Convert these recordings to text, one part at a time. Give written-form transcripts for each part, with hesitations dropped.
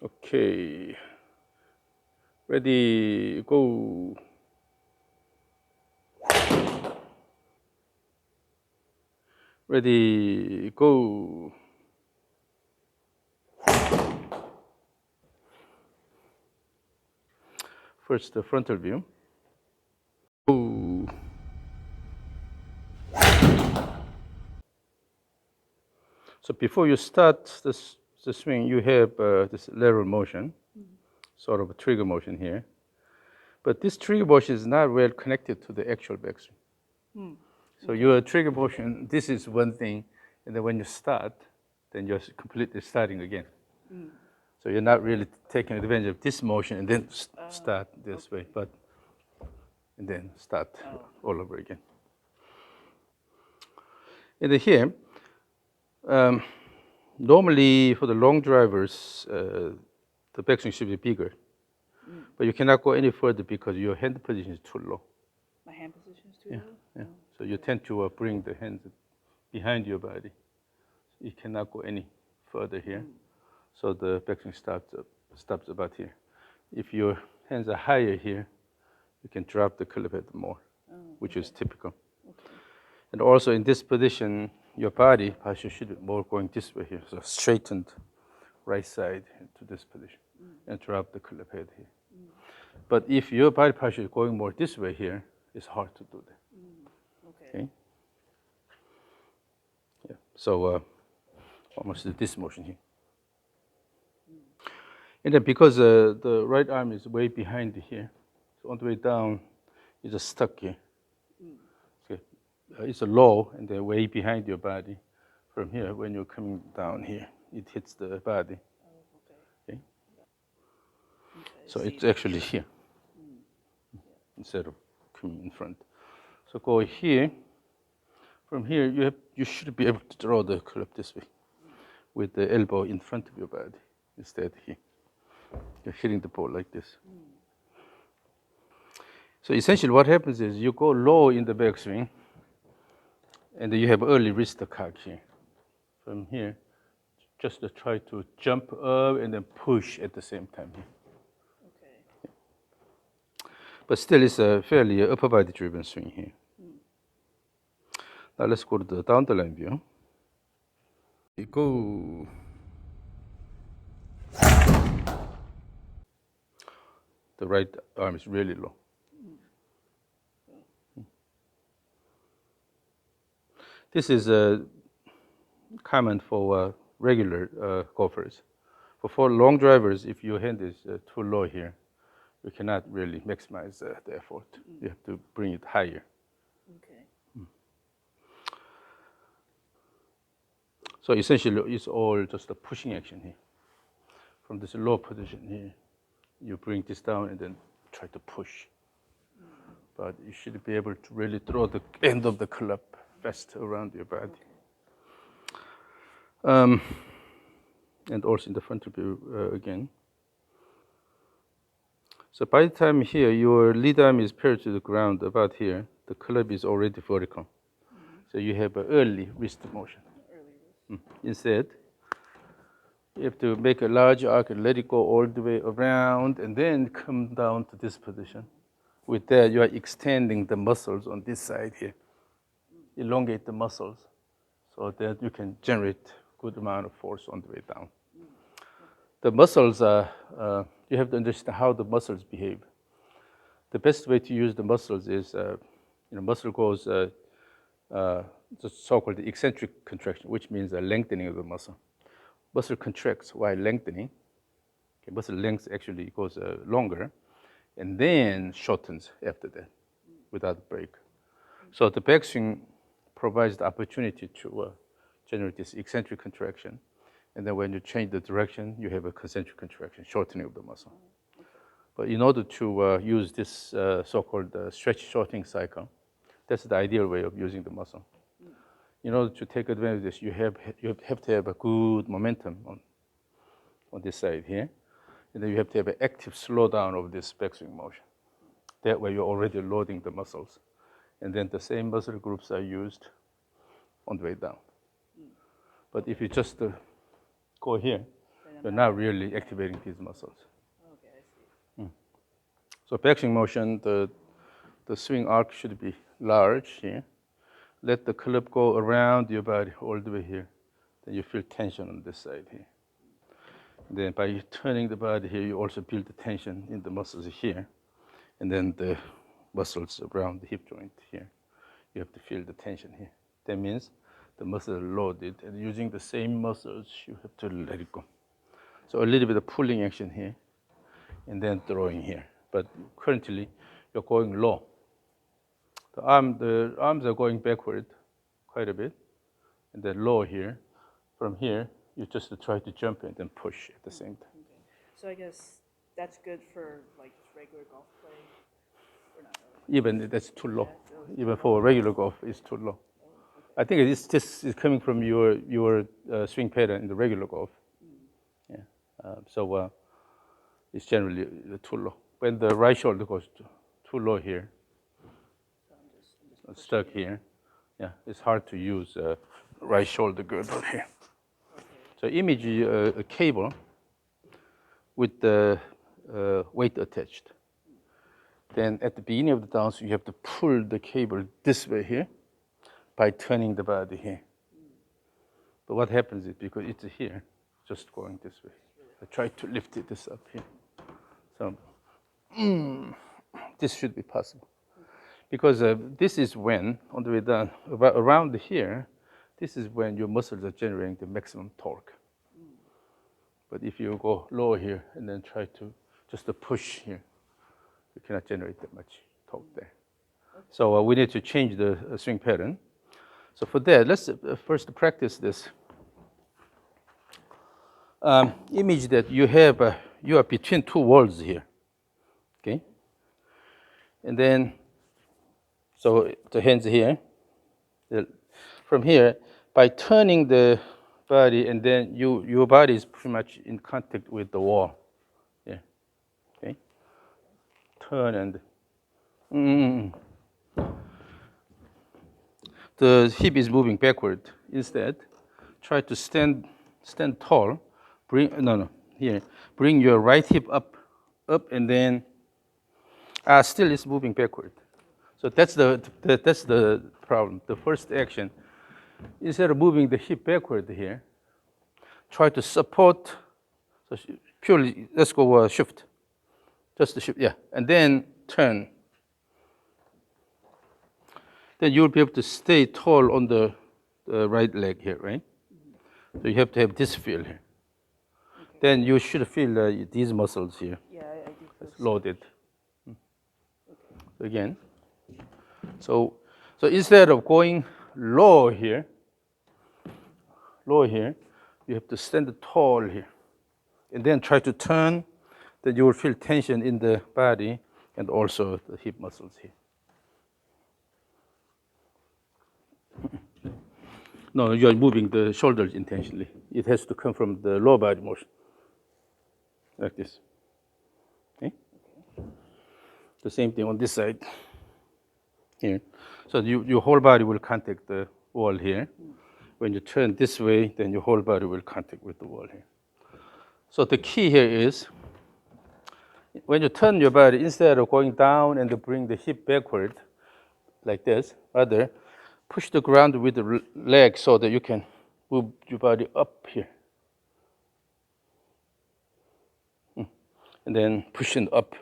Okay. Ready, go. Ready, go. First, the frontal view. Go. So before you start the swing, you have this lateral motion, sort of a trigger motion here. But this trigger motion is not well connected to the actual backswing. So your trigger motion, this is one thing, and then when you start, then you're completely starting again. So you're not really taking advantage of this motion and then start this way, but and then start all over again. And then here, normally for the long drivers, the backswing should be bigger, but you cannot go any further because your hand position is too low. My hand position is too low? Yeah. So you tend to bring the hands behind your body. You cannot go any further here. So the backswing stops about here. If your hands are higher here, you can drop the club head more, which is typical. Okay. And also in this position, your body posture should be more going this way here. So straightened right side into this position and drop the club head here. But if your body posture is going more this way here, it's hard to do that. Okay. Yeah. So almost this motion here. And then because the right arm is way behind here, so on the way down, it's just stuck here. Okay. It's a low and then way behind your body. From here, when you're coming down here, it hits the body. Okay. So it's actually here instead of coming in front. So go here. From here, you should be able to draw the club this way, with the elbow in front of your body instead here. You're hitting the ball like this. So essentially what happens is you go low in the backswing, and then you have early wrist cock here. From here, just to try to jump up and then push at the same time here. Okay. But still it's a fairly upper body driven swing here. Now let's go to the down the line view. Go. The right arm is really low. This is common for regular golfers. For long drivers, if your hand is too low here, you cannot really maximize the effort. You have to bring it higher. Okay. So essentially, it's all just a pushing action here. From this low position here, you bring this down and then try to push. But you should be able to really throw the end of the club fast around your body. And also in the front view again. So by the time here, your lead arm is paired to the ground about here, the club is already vertical. So you have an early wrist motion. Instead, you have to make a large arc and let it go all the way around and then come down to this position. With that, you are extending the muscles on this side here. Elongate the muscles so that you can generate good amount of force on the way down. The muscles are, you have to understand how the muscles behave. The best way to use the muscles is, muscle goes the so-called eccentric contraction, which means a lengthening of the muscle. Muscle contracts while lengthening. Okay, muscle length actually goes longer, and then shortens after that without break. So the backswing provides the opportunity to generate this eccentric contraction. And then when you change the direction, you have a concentric contraction, shortening of the muscle. But in order to use this so-called stretch shortening cycle, that's the ideal way of using the muscle. In order to take advantage of this, you have to have a good momentum on this side here. And then you have to have an active slowdown of this backswing motion. That way you're already loading the muscles. And then the same muscle groups are used on the way down. But if you just go here, You're not really activating these muscles. Okay, I see. So backswing motion, the swing arc should be large here. Let the club go around your body all the way here. Then you feel tension on this side here. Then by turning the body here, you also build the tension in the muscles here. And then the muscles around the hip joint here. You have to feel the tension here. That means the muscle is loaded, and using the same muscles, you have to let it go. So a little bit of pulling action here, and then throwing here. But currently, you're going low. The arms are going backward quite a bit, and then low here. From here, you just try to jump and then push at the same time. Okay. So I guess that's good for like just regular golf play, or not really? Even that's too low. Yeah, so it's Even for regular golf, it's too low. I think this is coming from your swing pattern in the regular golf. Yeah. So it's generally too low. When the right shoulder goes too low here, So I'm just stuck here, yeah, it's hard to use right shoulder girdle here. okay. So image a cable with the weight attached. Then at the beginning of the dance, you have to pull the cable this way here by turning the body here. But what happens is because it's here, just going this way. I try to lift this up here. So this should be possible. Because this is when, on the way down, around here, this is when your muscles are generating the maximum torque. But if you go low here and then try to just to push here, you cannot generate that much torque there. So we need to change the swing pattern. So for that, let's first practice this. Image that you have, you are between two walls here, okay? And then, so the hands here. From here, by turning the body, and then your body is pretty much in contact with the wall. Yeah, okay? Turn and the hip is moving backward. Instead, try to stand tall. Bring your right hip up, and then still it's moving backward. So that's the problem. The first action, instead of moving the hip backward here, try to support. So purely, let's go shift. Just the shift, yeah, and then turn. Then you'll be able to stay tall on the right leg here, right? So you have to have this feel here. Okay. Then you should feel these muscles here. Yeah, I do feel It's loaded. Okay. So again, so instead of going low here, you have to stand tall here, and then try to turn. Then you will feel tension in the body and also the hip muscles here. No, you are moving the shoulders intentionally. It has to come from the lower body motion, like this. Okay. The same thing on this side. Here. So your whole body will contact the wall here. When you turn this way, then your whole body will contact with the wall here. So the key here is, when you turn your body, instead of going down and bring the hip backward, like this, rather push the ground with the leg so that you can move your body up here. And then pushing up.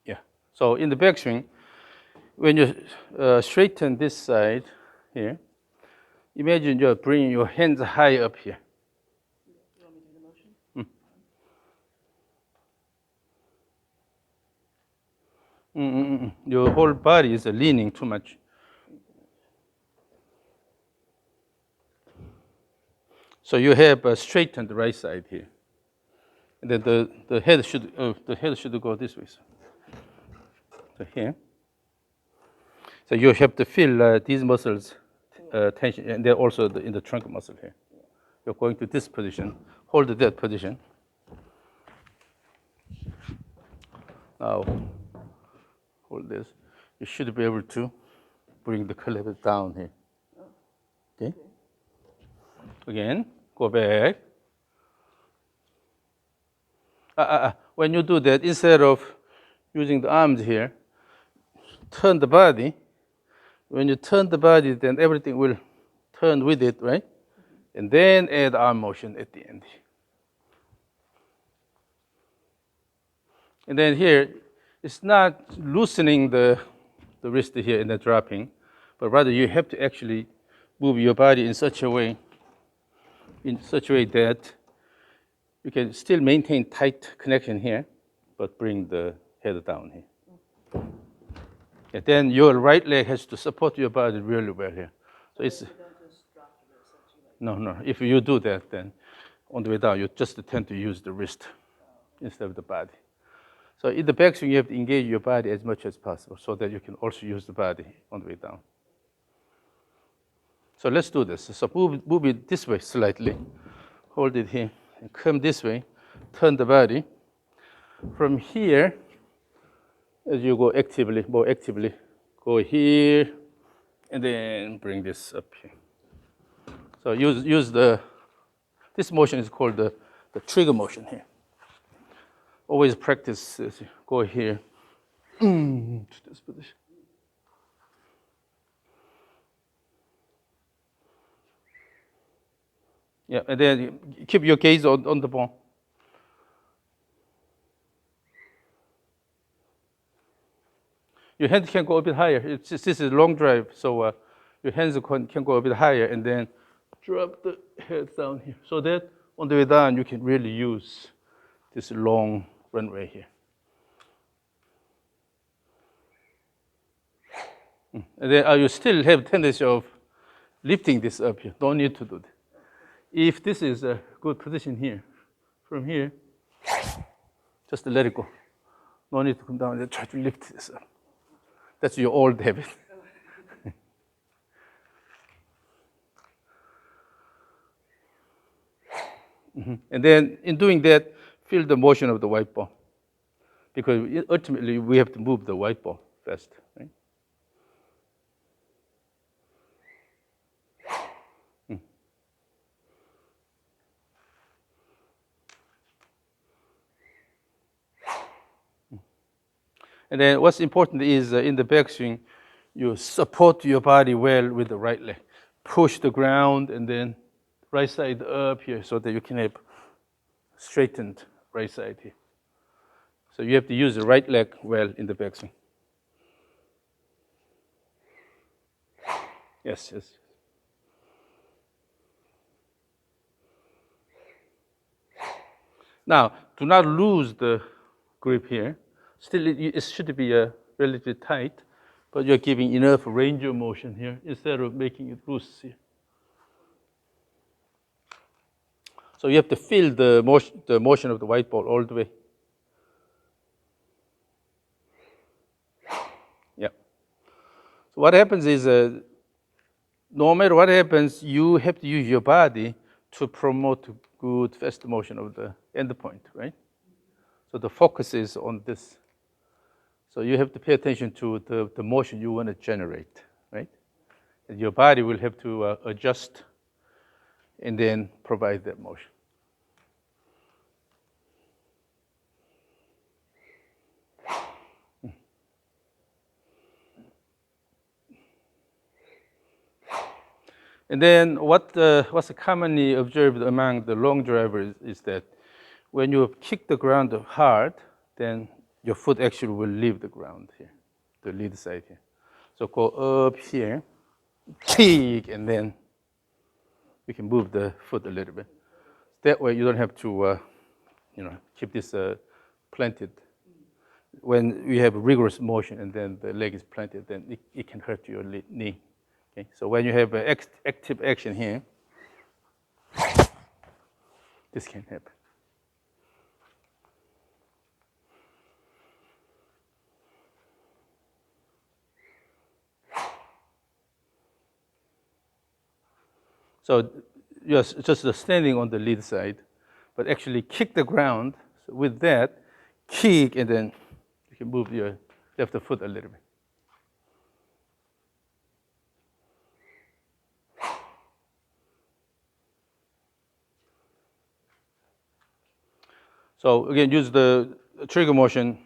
Yeah. So in the backswing, when you straighten this side here, imagine you're bringing your hands high up here. You want me to do the motion? Your whole body is leaning too much. So you have straightened the right side here, and then the head should go this way. So here. So you have to feel these muscles tension, and they're also in the trunk muscle here. You're going to this position. Hold that position. Now hold this. you should be able to bring the clever down here. Okay? Again, go back. When you do that, instead of using the arms here, turn the body. When you turn the body, then everything will turn with it, right? And then add arm motion at the end. And then here, it's not loosening the wrist here and then dropping, but rather you have to actually move your body in such a way that you can still maintain tight connection here, but bring the head down here. And then your right leg has to support your body really well here. So it's You don't just drop the wrist, that's you no. like. If you do that, then on the way down, you just tend to use the wrist instead of the body. So in the backswing, you have to engage your body as much as possible so that you can also use the body on the way down. So let's do this. So move it this way slightly. Hold it here and come this way. Turn the body. From here, as you go more actively, go here and then bring this up here. So use this motion is called the trigger motion here. Always practice as you go here to this position. Yeah, and then keep your gaze on the ball. Your hand can go a bit higher. This is a long drive, so your hands can go a bit higher and then drop the head down here. So that on the way down, you can really use this long runway here. And then you still have tendency of lifting this up here. Don't need to do that. If this is a good position here, from here, just let it go. No need to come down and try to lift this up. That's your old habit. And then in doing that, feel the motion of the white ball. Because ultimately, we have to move the white ball fast, right? And then what's important is in the backswing, you support your body well with the right leg. Push the ground and then right side up here so that you can have straightened right side here. So you have to use the right leg well in the backswing. Yes. Now, do not lose the grip here. Still, it should be relatively tight, but you're giving enough range of motion here instead of making it loose here. So you have to feel the motion of the white ball all the way. Yeah. So what happens is, no matter what happens, you have to use your body to promote good fast motion of the end point, right? So the focus is on this. So you have to pay attention to the motion you want to generate, right? And your body will have to adjust and then provide that motion. And then what's commonly observed among the long drivers is that when you kick the ground hard, then your foot actually will leave the ground here, the lead side here. So go up here, kick, and then you can move the foot a little bit. That way you don't have to, keep this planted. When you have rigorous motion and then the leg is planted, then it can hurt your knee. Okay? So when you have active action here, this can happen. So you're just standing on the lead side, but actually kick the ground. So with that, kick, and then you can move your left foot a little bit. So again, use the trigger motion,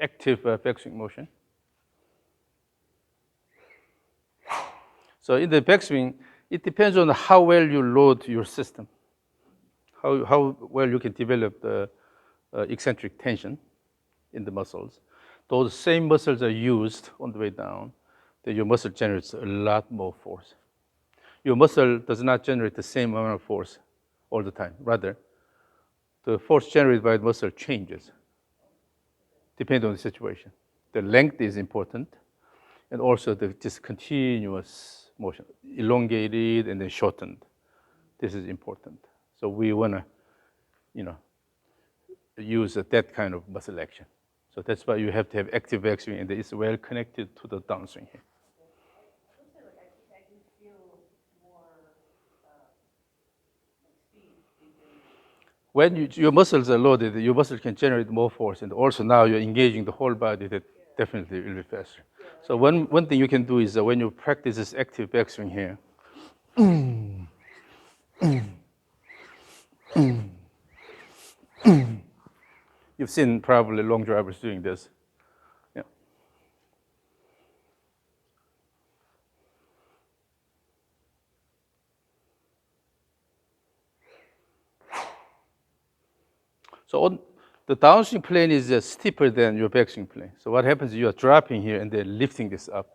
active backswing motion. So in the backswing, it depends on how well you load your system, how well you can develop the eccentric tension in the muscles. Those same muscles are used on the way down, then your muscle generates a lot more force. Your muscle does not generate the same amount of force all the time. Rather, the force generated by the muscle changes depending on the situation. The length is important, and also the just continuous motion, elongated and then shortened. This is important. So we want to, use that kind of muscle action. So that's why you have to have active backswing, and it's well connected to the downswing here. I would say, like, I can feel more like speed in doing it. When your muscles are loaded, your muscle can generate more force, and also now you're engaging the whole body. That definitely will be faster. So one thing you can do is when you practice this active backswing here, you've seen probably long drivers doing this. Yeah. So on the downswing plane is steeper than your backswing plane. So what happens is you are dropping here and then lifting this up.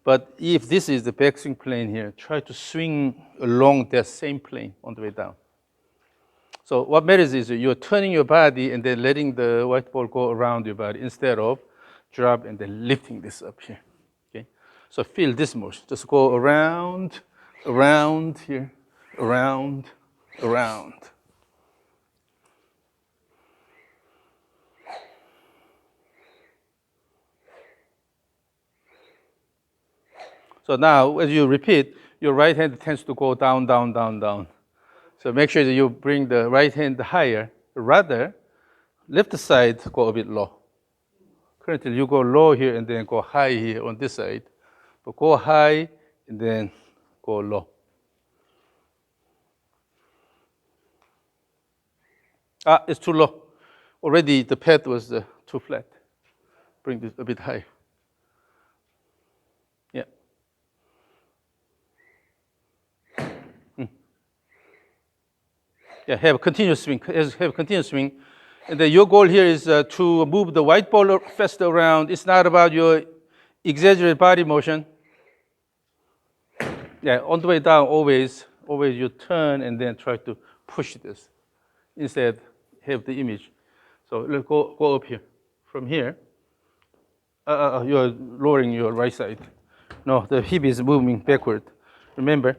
But if this is the backswing plane here, try to swing along that same plane on the way down. So what matters is you're turning your body and then letting the white ball go around your body instead of drop and then lifting this up here. Okay? So feel this motion. Just go around, around here, around, around. So now, as you repeat, your right hand tends to go down, down, down, down. So make sure that you bring the right hand higher. Rather, left side go a bit low. Currently, you go low here and then go high here on this side. But go high and then go low. It's too low. Already the pad was too flat. Bring this a bit higher. Yeah. Yeah, have a continuous swing. Have a continuous swing. And then your goal here is to move the white ball faster around. It's not about your exaggerated body motion. Yeah, on the way down, always you turn and then try to push this. Instead, have the image. So let's go up here. From here, you're lowering your right side. No, the hip is moving backward. Remember,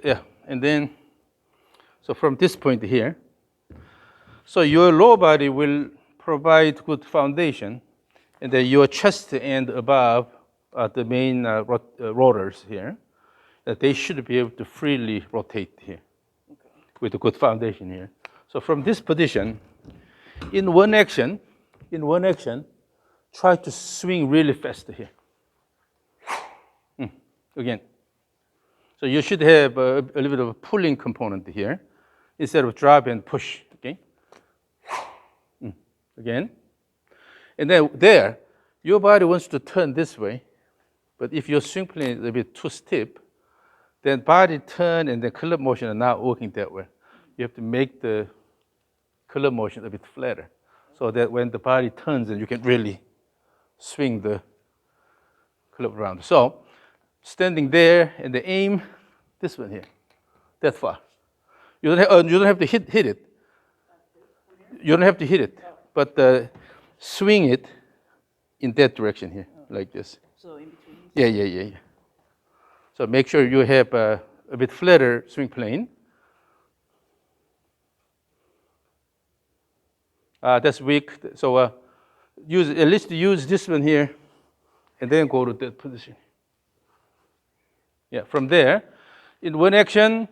yeah, and then, so from this point here, so your lower body will provide good foundation, and then your chest and above the main rotors here, that they should be able to freely rotate here with a good foundation here. So from this position, in one action, try to swing really fast here. Again. So you should have a little bit of a pulling component here instead of drop and push, okay? Again. And then there, your body wants to turn this way, but if your swing plane is a bit too steep, then body turn and the club motion are not working that way. You have to make the club motion a bit flatter so that when the body turns, then you can really swing the club around. So standing there and the aim, this one here, that far. You don't have to hit it. You don't have to hit it, but swing it in that direction here, like this. So in between. Yeah. So make sure you have a bit flatter swing plane. That's weak. So at least use this one here, and then go to that position. Yeah, from there, in one action,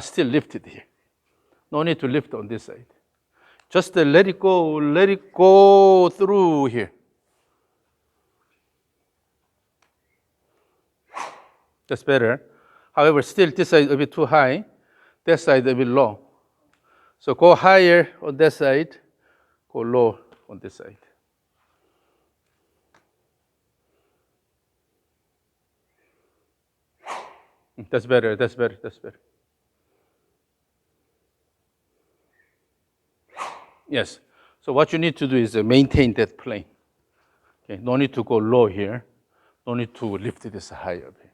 still lift it here. No need to lift on this side. Just let it go through here. That's better. However, still this side a bit too high, that side a bit low. So go higher on that side, go low on this side. That's better, that's better, that's better. Yes. So what you need to do is maintain that plane. Okay, no need to go low here. No need to lift this high up here.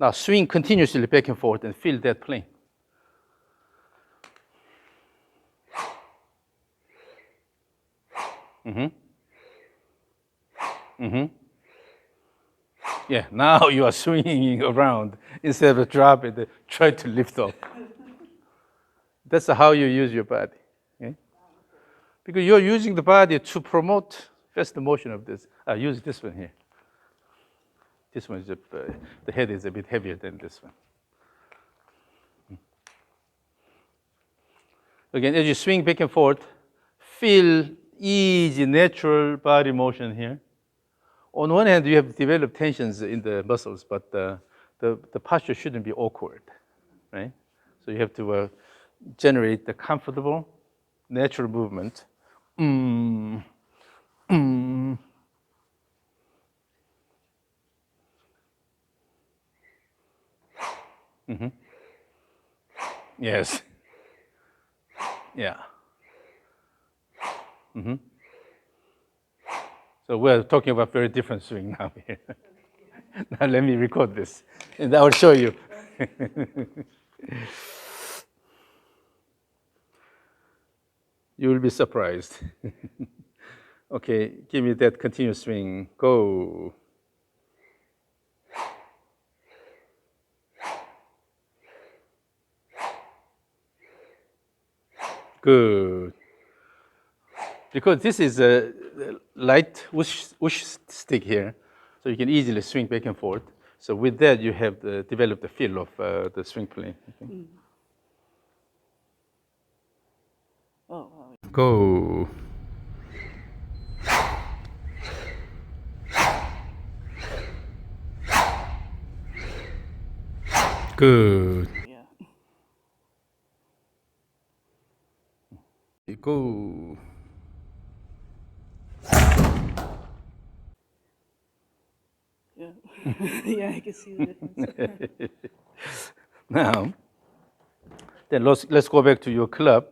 Now swing continuously back and forth and feel that plane. Yeah, now you are swinging around instead of dropping, try to lift up. That's how you use your body. Okay? Because you're using the body to promote faster motion of this. I use this one here. This one is the head is a bit heavier than this one. Again, as you swing back and forth, feel easy, natural body motion here. On one hand, you have developed tensions in the muscles, but the posture shouldn't be awkward, right? So you have to generate the comfortable, natural movement. Yes. Yeah. So we're talking about very different swing now here. Now let me record this, and I will show you. You will be surprised. Okay, give me that continuous swing. Go. Good. Because this is a light whoosh stick here, so you can easily swing back and forth. So with that, you have developed the feel of the swing plane. Okay. Oh, wow. Go. Good. Yeah. Go. Yeah. Yeah, I can see the difference. Now, then let's go back to your club.